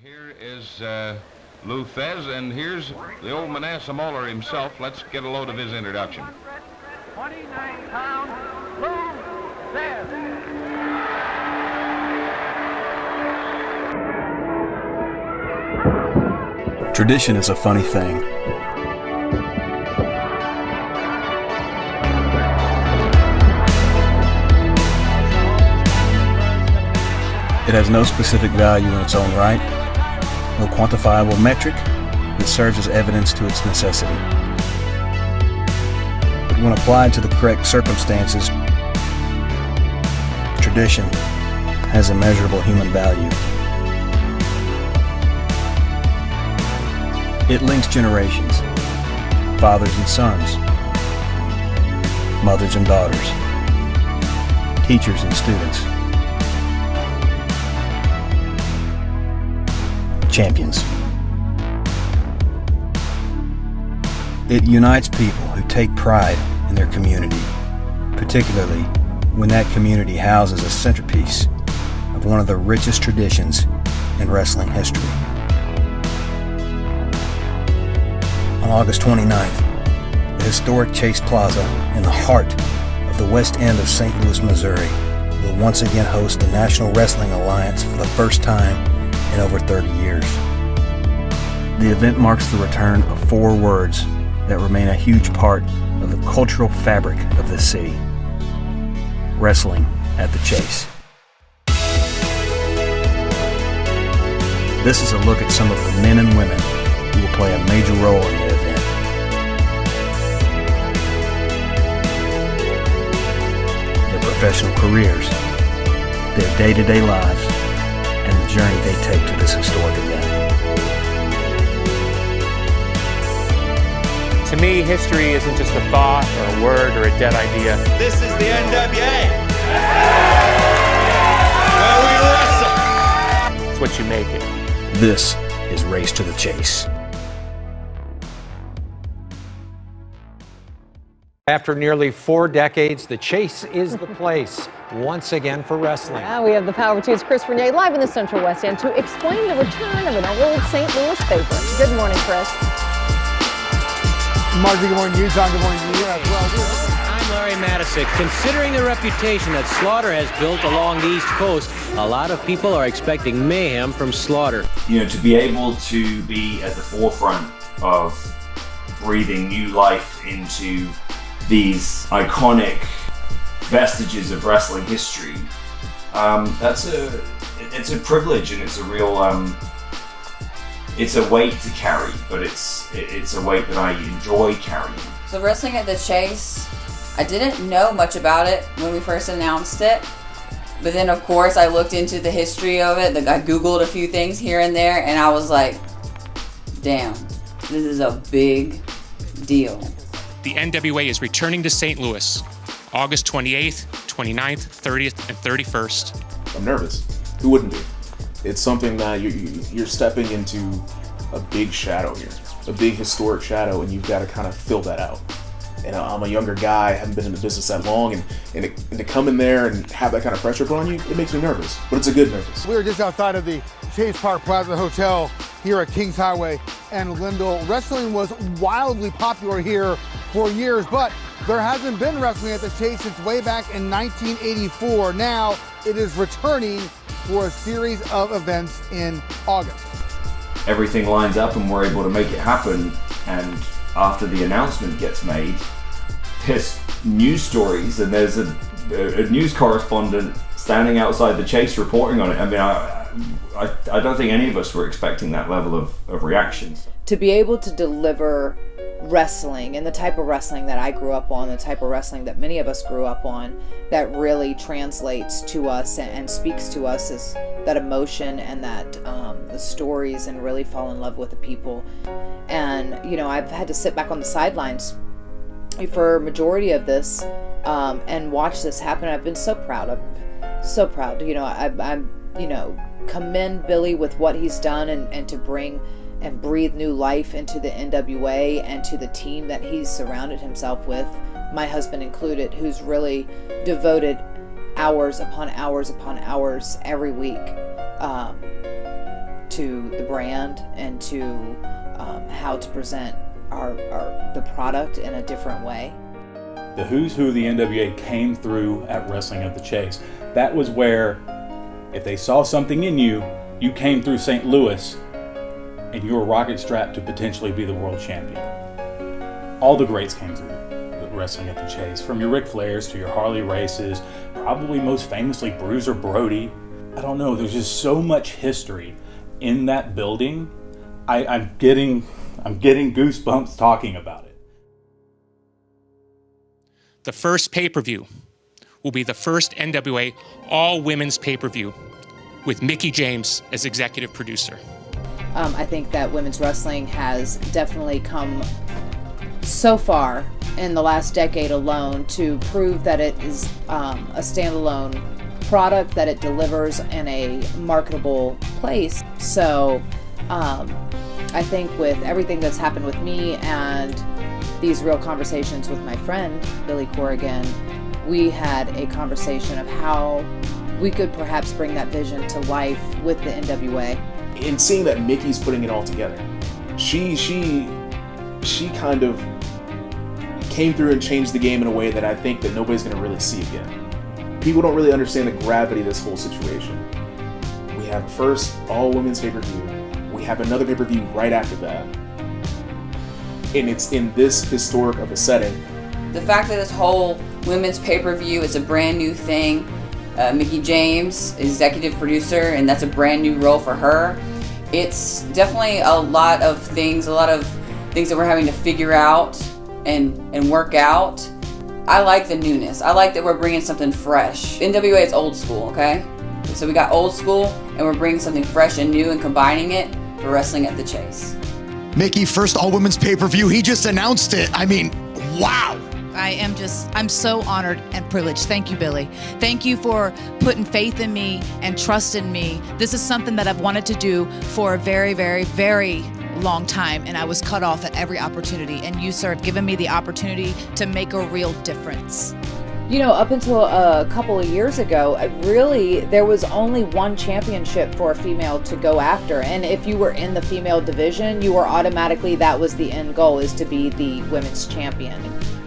Here is Lou Thez, and here's the old Manasseh Moeller himself. Let's get a load of his introduction. 29 pounds, Lou Thez. Tradition is a funny thing. It has no specific value in its own right, no quantifiable metric that serves as evidence to its necessity. But when applied to the correct circumstances, tradition has immeasurable human value. It links generations, fathers and sons, mothers and daughters, teachers and students, champions. It unites people who take pride in their community, particularly when that community houses a centerpiece of one of the richest traditions in wrestling history. On August 29th, the historic Chase Plaza in the heart of the west end of St. Louis, Missouri, will once again host the National Wrestling Alliance for the first time in over 30 years. The event marks the return of four words that remain a huge part of the cultural fabric of this city: wrestling at the Chase. This is a look at some of the men and women who will play a major role in the event. Their professional careers, their day-to-day lives, and the journey they take to this historic event. To me, history isn't just a thought or a word or a dead idea. This is the NWA, where we wrestle. It's what you make it. This is Race to the Chase. After nearly 4 decades, the Chase is the place once again for wrestling. Now we have the Powerrr 2's Chris Renee live in the Central West End to explain the return of an old St. Louis favorite. Good morning, Chris. Margie, good morning to you. John, good morning to you as well. I'm Larry Matisick. Considering the reputation that Slaughter has built along the East Coast, a lot of people are expecting mayhem from Slaughter. You know, to be able to be at the forefront of breathing new life into these iconic vestiges of wrestling history, it's a privilege, and it's a real it's a weight to carry, but it's a weight that I enjoy carrying. So wrestling at the Chase, I didn't know much about it when we first announced it, but then of course I looked into the history of it. I Googled a few things here and there, and I was like, damn, this is a big deal. The NWA is returning to St. Louis, August 28th, 29th, 30th, and 31st. I'm nervous. Who wouldn't be? It's something that you're stepping into a big shadow here, a big historic shadow, and you've got to kind of fill that out. And I'm a younger guy, haven't been in the business that long, and to come in there and have that kind of pressure put on you, it makes me nervous, but it's a good nervous. We are just outside of the Chase Park Plaza Hotel here at Kings Highway and Lindell. Wrestling was wildly popular here for years, but there hasn't been wrestling at the Chase since way back in 1984. Now it is returning for a series of events in August. Everything lines up and we're able to make it happen, and after the announcement gets made, there's news stories and there's a news correspondent standing outside the Chase reporting on it. I mean, I don't think any of us were expecting that level of reactions. To be able to deliver wrestling and the type of wrestling that I grew up on, the type of wrestling that many of us grew up on, that really translates to us and speaks to us, is that emotion and that the stories, and really fall in love with the people. And you know, I've had to sit back on the sidelines for a majority of this and watch this happen. I've been so proud of, so proud. You know, I'm you know, commend Billy with what he's done and to bring and breathe new life into the NWA and to the team that he's surrounded himself with, my husband included, who's really devoted hours upon hours upon hours every week to to the brand and to how to present the product in a different way. The who's who of the NWA came through at Wrestling at the Chase. That was where, if they saw something in you, you came through St. Louis and you were rocket strapped to potentially be the world champion. All the greats came through Wrestling at the Chase, from your Ric Flairs to your Harley Races, probably most famously Bruiser Brody. I don't know, there's just so much history in that building. I'm getting goosebumps talking about it. The first pay-per-view will be the first NWA all-women's pay-per-view with Mickie James as executive producer. I think that women's wrestling has definitely come so far in the last decade alone to prove that it is a standalone product, that it delivers in a marketable place. So I think with everything that's happened with me and these real conversations with my friend, Billy Corrigan, we had a conversation of how we could perhaps bring that vision to life with the NWA. In seeing that Mickey's putting it all together, she kind of came through and changed the game in a way that I think that nobody's going to really see again. People don't really understand the gravity of this whole situation. We have the first all-women's pay-per-view. We have another pay-per-view right after that. And it's in this historic of a setting. The fact that this whole women's pay-per-view is a brand new thing, Mickie James, executive producer, and that's a brand new role for her. It's definitely a lot of things that we're having to figure out and work out. I like the newness. I like that we're bringing something fresh. NWA is old school, okay? So we got old school, and we're bringing something fresh and new and combining it for Wrestling at the Chase. Mickie, first all-women's pay-per-view. He just announced it. I mean, wow. I'm so honored and privileged. Thank you, Billy. Thank you for putting faith in me and trust in me. This is something that I've wanted to do for a very, very, very long time, and I was cut off at every opportunity. And you, sir, have given me the opportunity to make a real difference. You know, up until a couple of years ago, really, there was only one championship for a female to go after. And if you were in the female division, you were automatically, that was the end goal, is to be the women's champion.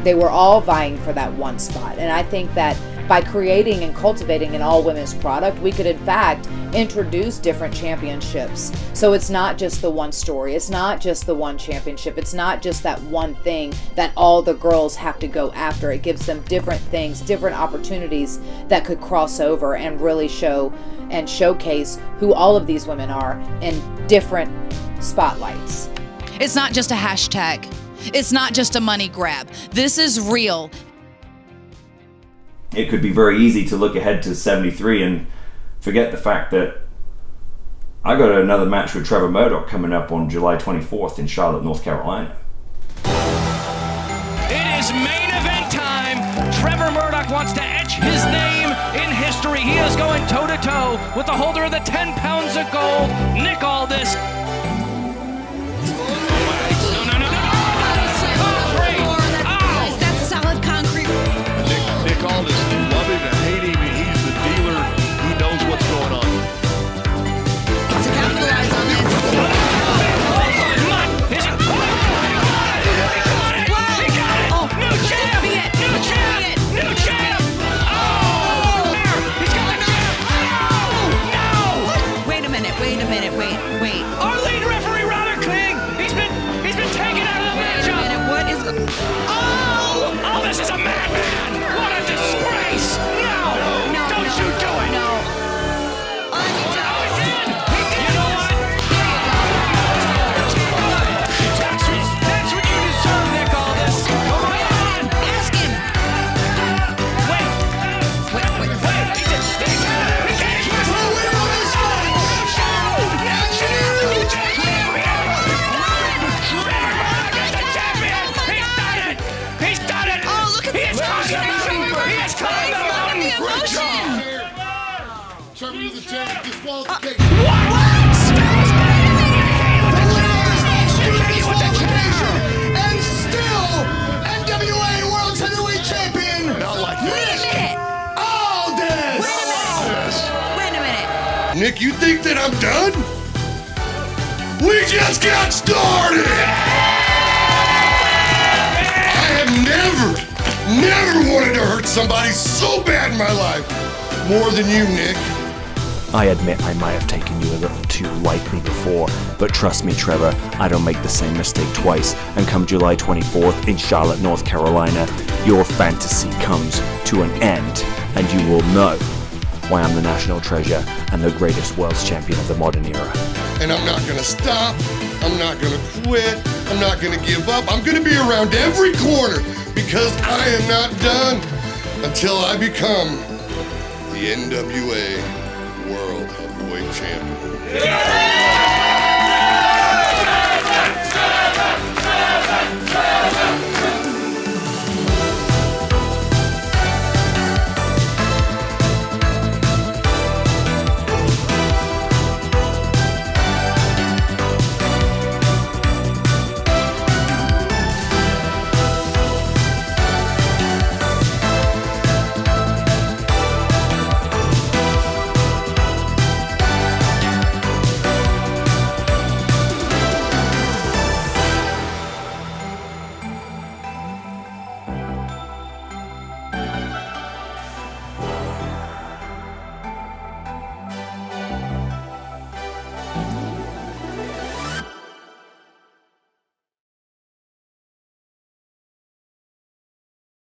They were all vying for that one spot. And I think that by creating and cultivating an all-women's product, we could in fact introduce different championships. So it's not just the one story, it's not just the one championship, it's not just that one thing that all the girls have to go after. It gives them different things, different opportunities that could cross over and really show and showcase who all of these women are in different spotlights. It's not just a hashtag. It's not just a money grab. This is real. It could be very easy to look ahead to 73 and forget the fact that I got another match with Trevor Murdoch coming up on July 24th in Charlotte, North Carolina. It is main event time. Trevor Murdoch wants to etch his name in history. He is going toe-to-toe with the holder of the 10 pounds of gold, Nick Aldis. Nick Aldis, love him and hate him, he's the dealer, he knows what's going on. To capitalize on this. New champ! Oh! He's got the champ! Oh! No! Wait a minute. just got started! I have never wanted to hurt somebody so bad in my life. More than you, Nick. I admit I might have taken you a little too lightly before, but trust me, Trevor, I don't make the same mistake twice, and come July 24th in Charlotte, North Carolina, your fantasy comes to an end, and you will know why I'm the national treasure and the greatest world's champion of the modern era. And I'm not gonna stop, I'm not gonna quit, I'm not gonna give up, I'm gonna be around every corner, because I am not done until I become the NWA World Heavyweight Champion.